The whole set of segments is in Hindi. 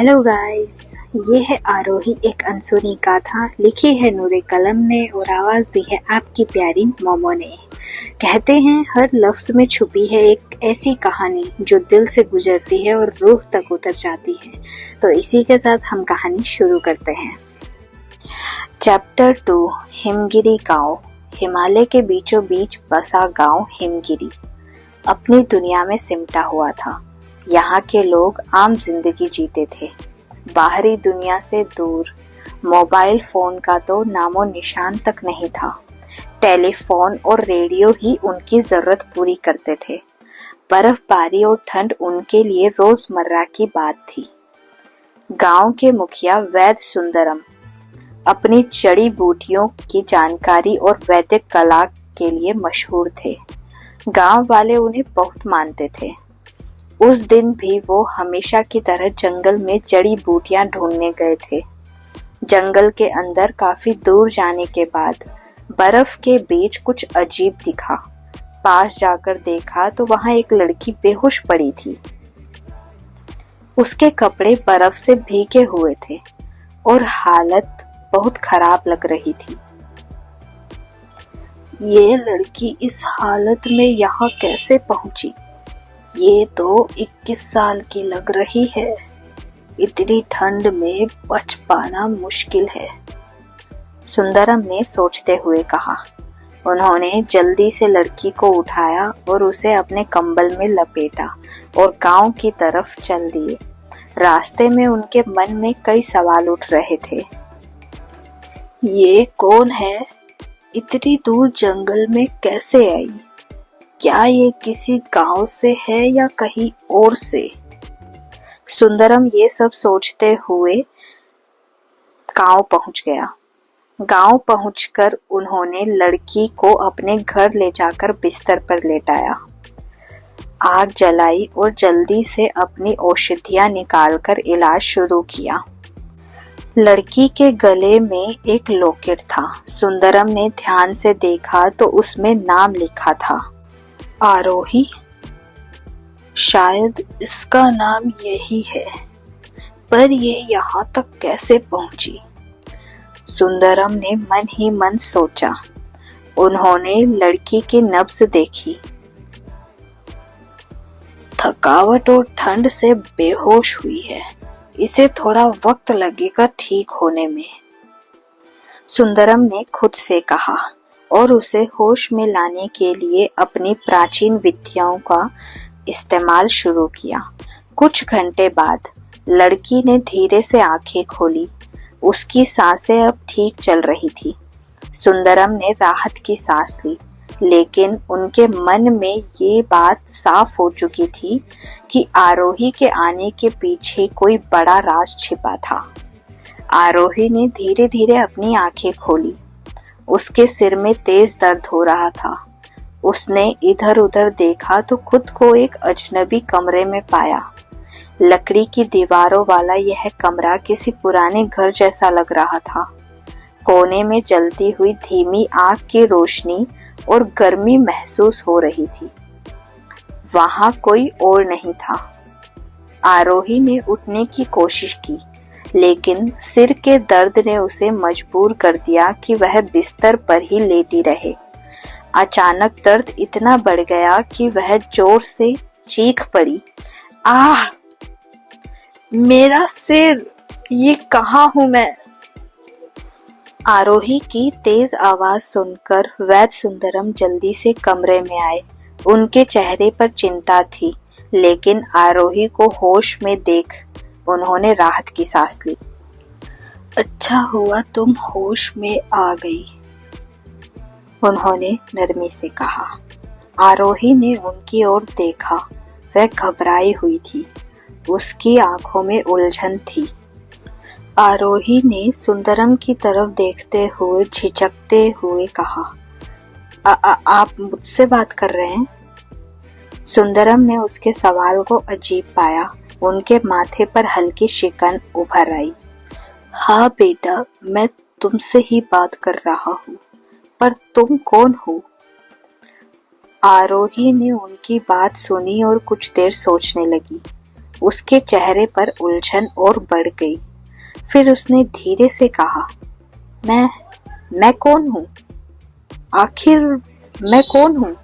हेलो गाइस, ये है आरोही एक अनसुनी गाथा। लिखी है नूरे कलम ने और आवाज दी है आपकी प्यारी मोमो ने। कहते हैं हर लफ्ज में छुपी है एक ऐसी कहानी जो दिल से गुजरती है और रूह तक उतर जाती है। तो इसी के साथ हम कहानी शुरू करते हैं। चैप्टर 2 हिमगिरी गांव। हिमालय के बीचों बीच बसा गांव हिमगिरी अपनी दुनिया में सिमटा हुआ था। यहाँ के लोग आम जिंदगी जीते थे, बाहरी दुनिया से दूर। मोबाइल फोन का तो नामो निशान तक नहीं था। टेलीफोन और रेडियो ही उनकी जरूरत पूरी करते थे। बर्फबारी और ठंड उनके लिए रोजमर्रा की बात थी। गांव के मुखिया वैद्य सुंदरम अपनी जड़ी बूटियों की जानकारी और वैदिक कला के लिए मशहूर थे। गांव वाले उन्हें बहुत मानते थे। उस दिन भी वो हमेशा की तरह जंगल में जड़ी बूटियां ढूंढने गए थे। जंगल के अंदर काफी दूर जाने के बाद बर्फ के बीच कुछ अजीब दिखा। पास जाकर देखा तो वहां एक लड़की बेहोश पड़ी थी। उसके कपड़े बर्फ से भीगे हुए थे और हालत बहुत खराब लग रही थी। ये लड़की इस हालत में यहाँ कैसे पहुंची? ये तो 21 साल की लग रही है। इतनी ठंड में बच पाना मुश्किल है, सुंदरम ने सोचते हुए कहा। उन्होंने जल्दी से लड़की को उठाया और उसे अपने कंबल में लपेटा और गांव की तरफ चल दिए। रास्ते में उनके मन में कई सवाल उठ रहे थे। ये कौन है? इतनी दूर जंगल में कैसे आई? क्या ये किसी गांव से है या कहीं और से? सुंदरम ये सब सोचते हुए गांव पहुंच गया। गांव पहुंचकर उन्होंने लड़की को अपने घर ले जाकर बिस्तर पर लेटाया। आग जलाई और जल्दी से अपनी औषधियां निकालकर इलाज शुरू किया। लड़की के गले में एक लॉकेट था। सुंदरम ने ध्यान से देखा तो उसमें नाम लिखा था, आरोही। शायद इसका नाम यही है, पर ये यहाँ तक कैसे पहुंची? सुंदरम ने मन ही मन सोचा। उन्होंने लड़की की नब्ज देखी। थकावट और ठंड से बेहोश हुई है। इसे थोड़ा वक्त लगेगा ठीक होने में, सुंदरम ने खुद से कहा और उसे होश में लाने के लिए अपनी प्राचीन विद्याओं का इस्तेमाल शुरू किया। कुछ घंटे बाद लड़की ने धीरे से आंखें खोली। उसकी सांसें अब ठीक चल रही थी। सुंदरम ने राहत की सांस ली, लेकिन उनके मन में ये बात साफ हो चुकी थी कि आरोही के आने के पीछे कोई बड़ा राज छिपा था। आरोही ने धीरे धीरे अपनी आंखें खोली। उसके सिर में तेज दर्द हो रहा था। उसने इधर उधर देखा तो खुद को एक अजनबी कमरे में पाया। लकड़ी की दीवारों वाला यह कमरा किसी पुराने घर जैसा लग रहा था। कोने में जलती हुई धीमी आग की रोशनी और गर्मी महसूस हो रही थी। वहां कोई और नहीं था। आरोही ने उठने की कोशिश की, लेकिन सिर के दर्द ने उसे मजबूर कर दिया कि वह बिस्तर पर ही लेटी रहे। अचानक दर्द इतना बढ़ गया कि वह जोर से चीख पड़ी, आह! मेरा सिर! ये कहाँ हूँ मैं? आरोही की तेज आवाज सुनकर वैद्य सुंदरम जल्दी से कमरे में आए। उनके चेहरे पर चिंता थी, लेकिन आरोही को होश में देख उन्होंने राहत की सांस ली। अच्छा हुआ तुम होश में आ गई, उन्होंने नरमी से कहा। आरोही ने उनकी ओर देखा। वह घबराई हुई थी। उसकी आंखों में उलझन थी। आरोही ने सुंदरम की तरफ देखते हुए झिझकते हुए कहा, आप मुझसे बात कर रहे हैं? सुंदरम ने उसके सवाल को अजीब पाया। उनके माथे पर हल्की शिकन उभर आई। हाँ बेटा, मैं तुमसे ही बात कर रहा हूँ, पर तुम कौन हो? आरोही ने उनकी बात सुनी और कुछ देर सोचने लगी। उसके चेहरे पर उलझन और बढ़ गई। फिर उसने धीरे से कहा, मैं कौन हूँ? आखिर मैं कौन हूँ?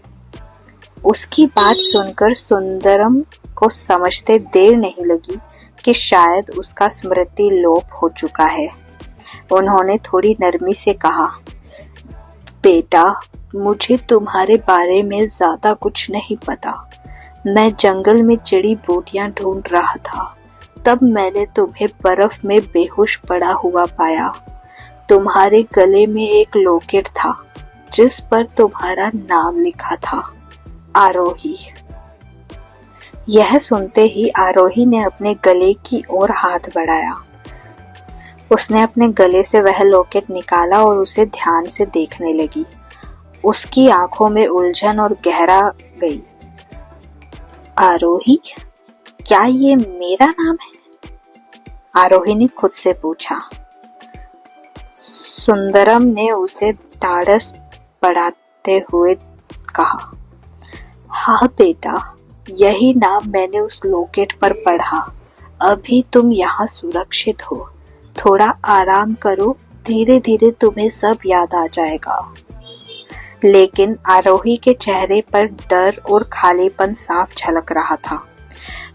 उसकी बात सुनकर सुंदरम को समझते देर नहीं लगी कि शायद उसका स्मृति लोप हो चुका है। उन्होंने थोड़ी नरमी से कहा, बेटा, मुझे तुम्हारे बारे में ज्यादा कुछ नहीं पता। मैं जंगल में जड़ी बूटियां ढूंढ रहा था, तब मैंने तुम्हें बर्फ में बेहोश पड़ा हुआ पाया। तुम्हारे गले में एक लॉकेट था जिस पर तुम्हारा नाम लिखा था, आरोही। यह सुनते ही आरोही ने अपने गले की ओर हाथ बढ़ाया। उसने अपने गले से वह लॉकेट निकाला और उसे ध्यान से देखने लगी। उसकी आंखों में उलझन और गहरा गई। आरोही, क्या ये मेरा नाम है? आरोही ने खुद से पूछा। सुंदरम ने उसे ढाढ़स बढ़ाते हुए कहा, हाँ बेटा, यही नाम मैंने उस लॉकेट पर पढ़ा। अभी तुम यहाँ सुरक्षित हो। थोड़ा आराम करो, धीरे धीरे तुम्हें सब याद आ जाएगा। लेकिन आरोही के चेहरे पर डर और खालीपन साफ झलक रहा था।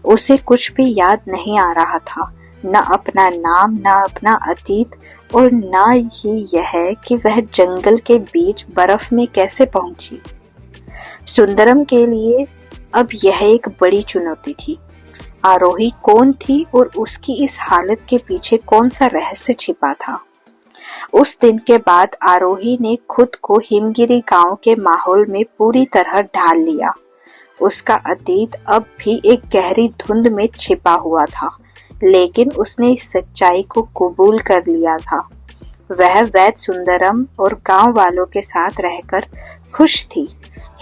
उसे कुछ भी याद नहीं आ रहा था, न अपना नाम, न अपना अतीत, और न ही यह कि वह जंगल के बीच बर्फ में कैसे पहुंची। सुंदरम के लिए अब यह एक बड़ी चुनौती थी। आरोही कौन थी और उसकी इस हालत के पीछे कौन सा रहस्य छिपा था? उस दिन के बाद आरोही ने खुद को हिमगिरी गांव के माहौल में पूरी तरह ढाल लिया। उसका अतीत अब भी एक गहरी धुंध में छिपा हुआ था, लेकिन उसने इस सच्चाई को कबूल कर लिया था। वह वैद्य सुंदरम और गांव वालों के साथ रहकर खुश थी।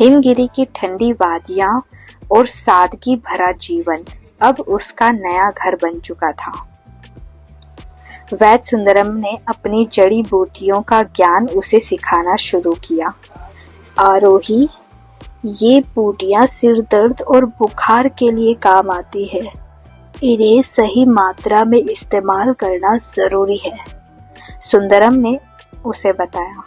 हिमगिरी की ठंडी वादियां और सादगी भरा जीवन अब उसका नया घर बन चुका था। वैद्य सुंदरम ने अपनी जड़ी बूटियों का ज्ञान उसे सिखाना शुरू किया। आरोही, ये बूटियां सिर दर्द और बुखार के लिए काम आती है। इन्हें सही मात्रा में इस्तेमाल करना जरूरी है, सुंदरम ने उसे बताया।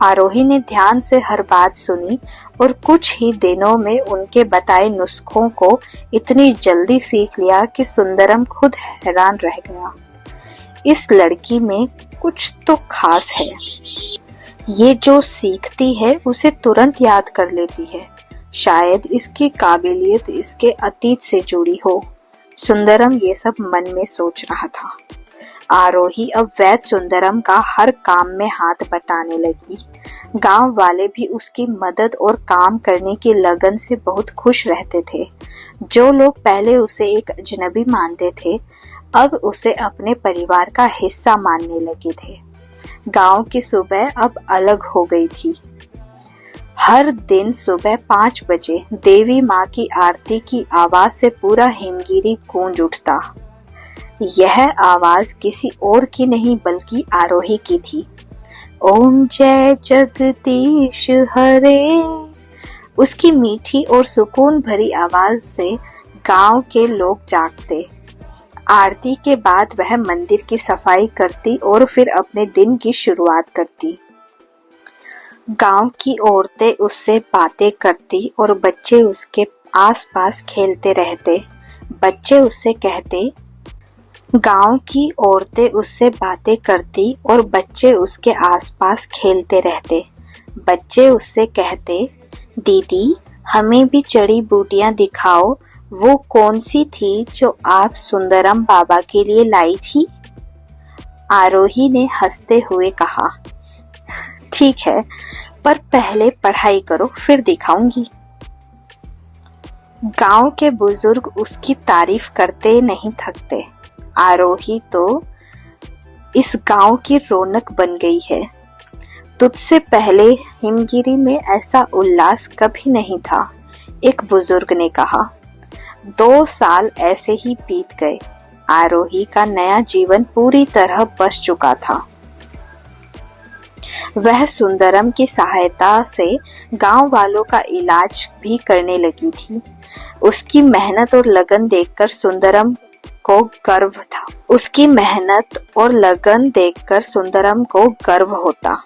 आरोही ने ध्यान से हर बात सुनी और कुछ ही दिनों में उनके बताए नुस्खों को इतनी जल्दी सीख लिया कि सुंदरम खुद हैरान रह गया। इस लड़की में कुछ तो खास है। ये जो सीखती है उसे तुरंत याद कर लेती है। शायद इसकी काबिलियत इसके अतीत से जुड़ी हो। सुंदरम ये सब मन में सोच रहा था। आरोही अब वैद्य सुंदरम का हर काम में हाथ बटाने लगी। गांव वाले भी उसकी मदद और काम करने की लगन से बहुत खुश रहते थे। जो लोग पहले उसे एक अजनबी मानते थे, अब उसे अपने परिवार का हिस्सा मानने लगे थे। गांव की सुबह अब अलग हो गई थी। हर दिन सुबह 5 बजे देवी माँ की आरती की आवाज से पूरा हिमगिरी गूंज उठता। यह आवाज किसी और की नहीं बल्कि आरोही की थी। ओम जय जगदीश हरे। उसकी मीठी और सुकून भरी आवाज से गांव के लोग जागते। आरती के बाद वह मंदिर की सफाई करती और फिर अपने दिन की शुरुआत करती। गांव की औरतें उससे बातें करती और बच्चे उसके आसपास खेलते रहते। बच्चे उससे कहते, गांव की औरतें उससे बातें करती और बच्चे उसके आसपास खेलते रहते। बच्चे उससे कहते, दीदी, हमें भी जड़ी बूटियां दिखाओ। वो कौन सी थी जो आप सुंदरम बाबा के लिए लाई थी? आरोही ने हंसते हुए कहा, ठीक है, पर पहले पढ़ाई करो, फिर दिखाऊंगी। गांव के बुजुर्ग उसकी तारीफ करते नहीं थकते। आरोही तो इस गांव की रौनक बन गई है। तुझसे पहले हिमगिरी में ऐसा उल्लास कभी नहीं था, एक बुजुर्ग ने कहा। 2 साल ऐसे ही बीत गए। आरोही का नया जीवन पूरी तरह बस चुका था। वह सुंदरम की सहायता से गांव वालों का इलाज भी करने लगी थी। उसकी मेहनत और लगन देखकर सुंदरम को गर्व था। उसकी मेहनत और लगन देखकर सुंदरम को गर्व होता।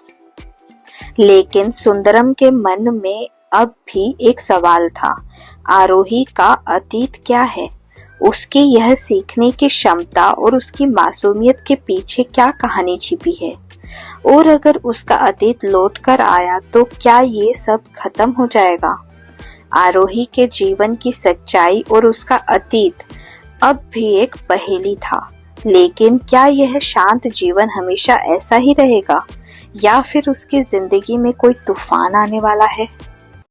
लेकिन सुंदरम के मन में अब भी एक सवाल था, आरोही का अतीत क्या है? उसकी यह सीखने की क्षमता और उसकी मासूमियत के पीछे क्या कहानी छिपी है? और अगर उसका अतीत लौट कर आया तो क्या ये सब खत्म हो जाएगा? आरोही के जीवन की सच्चाई और उसका अतीत अब भी एक पहेली था। लेकिन क्या यह शांत जीवन हमेशा ऐसा ही रहेगा या फिर उसकी जिंदगी में कोई तूफान आने वाला है?